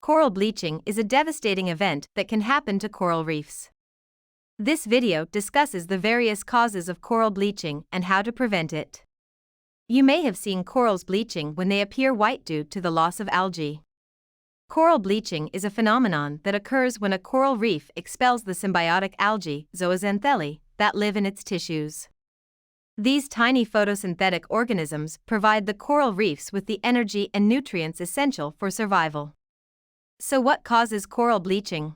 Coral bleaching is a devastating event that can happen to coral reefs. This video discusses the various causes of coral bleaching and how to prevent it. You may have seen corals bleaching when they appear white due to the loss of algae. Coral bleaching is a phenomenon that occurs when a coral reef expels the symbiotic algae, zooxanthellae, that live in its tissues. These tiny photosynthetic organisms provide the coral reefs with the energy and nutrients essential for survival. So what causes coral bleaching?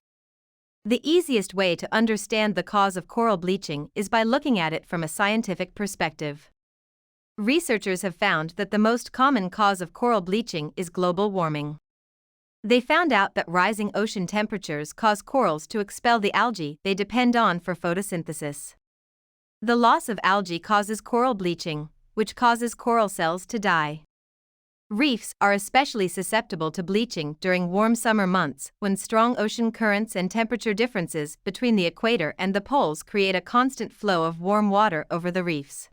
The easiest way to understand the cause of coral bleaching is by looking at it from a scientific perspective. Researchers have found that the most common cause of coral bleaching is global warming. They found out that rising ocean temperatures cause corals to expel the algae they depend on for photosynthesis. The loss of algae causes coral bleaching, which causes coral cells to die. Reefs are especially susceptible to bleaching during warm summer months when strong ocean currents and temperature differences between the equator and the poles create a constant flow of warm water over the reefs.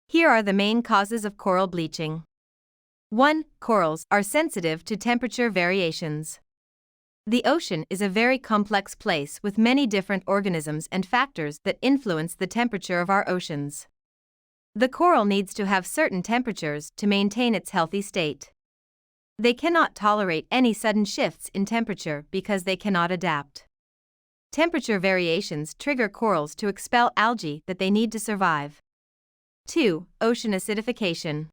Here are the main causes of coral bleaching. 1. Corals are sensitive to temperature variations. The ocean is a very complex place with many different organisms and factors that influence the temperature of our oceans. The coral needs to have certain temperatures to maintain its healthy state. They cannot tolerate any sudden shifts in temperature because they cannot adapt. Temperature variations trigger corals to expel algae that they need to survive. 2. Ocean acidification.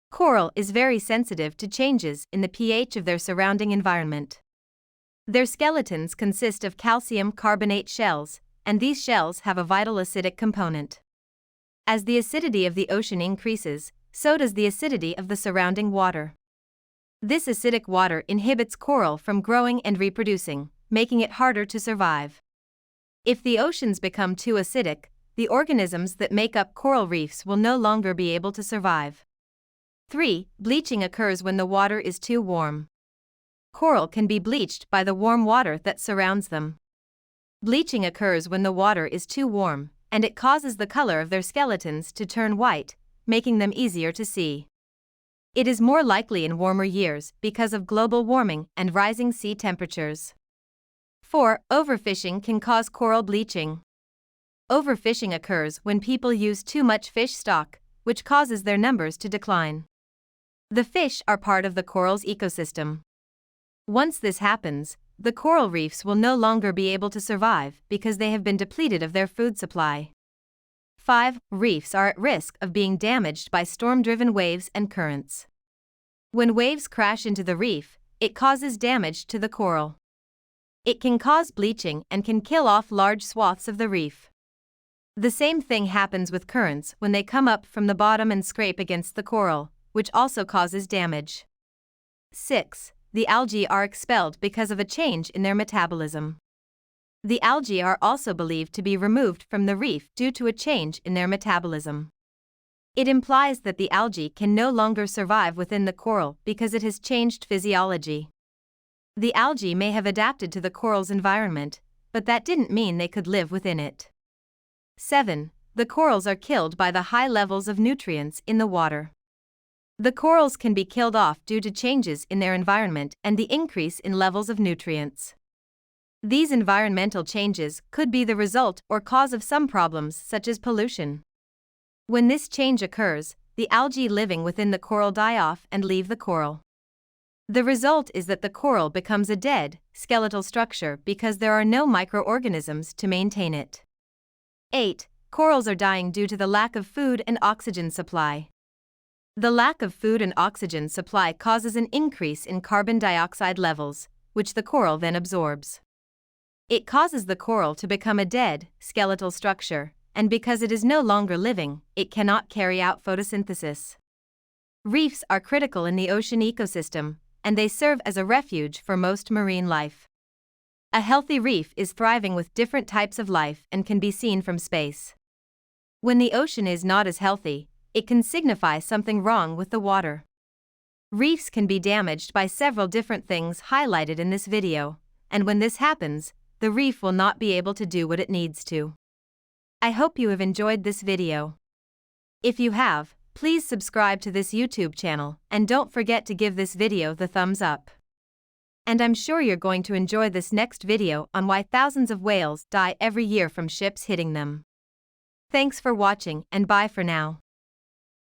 Coral is very sensitive to changes in the pH of their surrounding environment. Their skeletons consist of calcium carbonate shells, and these shells have a vital acidic component. As the acidity of the ocean increases, so does the acidity of the surrounding water. This acidic water inhibits coral from growing and reproducing, making it harder to survive. If the oceans become too acidic, the organisms that make up coral reefs will no longer be able to survive. 3. Bleaching occurs when the water is too warm. Coral can be bleached by the warm water that surrounds them. Bleaching occurs when the water is too warm, and it causes the color of their skeletons to turn white, making them easier to see. It is more likely in warmer years because of global warming and rising sea temperatures. 4. Overfishing can cause coral bleaching. Overfishing occurs when people use too much fish stock, which causes their numbers to decline. The fish are part of the coral's ecosystem. Once this happens, the coral reefs will no longer be able to survive because they have been depleted of their food supply. 5. Reefs are at risk of being damaged by storm-driven waves and currents. When waves crash into the reef, it causes damage to the coral. It can cause bleaching and can kill off large swaths of the reef. The same thing happens with currents when they come up from the bottom and scrape against the coral, which also causes damage. 6. The algae are expelled because of a change in their metabolism. The algae are also believed to be removed from the reef due to a change in their metabolism. It implies that the algae can no longer survive within the coral because it has changed physiology. The algae may have adapted to the coral's environment, but that didn't mean they could live within it. 7. The corals are killed by the high levels of nutrients in the water. The corals can be killed off due to changes in their environment and the increase in levels of nutrients. These environmental changes could be the result or cause of some problems such as pollution. When this change occurs, the algae living within the coral die off and leave the coral. The result is that the coral becomes a dead, skeletal structure because there are no microorganisms to maintain it. 8. Corals are dying due to the lack of food and oxygen supply. The lack of food and oxygen supply causes an increase in carbon dioxide levels, which the coral then absorbs. It causes the coral to become a dead, skeletal structure, and because it is no longer living, it cannot carry out photosynthesis. Reefs are critical in the ocean ecosystem, and they serve as a refuge for most marine life. A healthy reef is thriving with different types of life and can be seen from space. When the ocean is not as healthy, it can signify something wrong with the water. Reefs can be damaged by several different things highlighted in this video, and when this happens, the reef will not be able to do what it needs to. I hope you have enjoyed this video. If you have, please subscribe to this YouTube channel and don't forget to give this video the thumbs up. And I'm sure you're going to enjoy this next video on why thousands of whales die every year from ships hitting them. Thanks for watching and bye for now.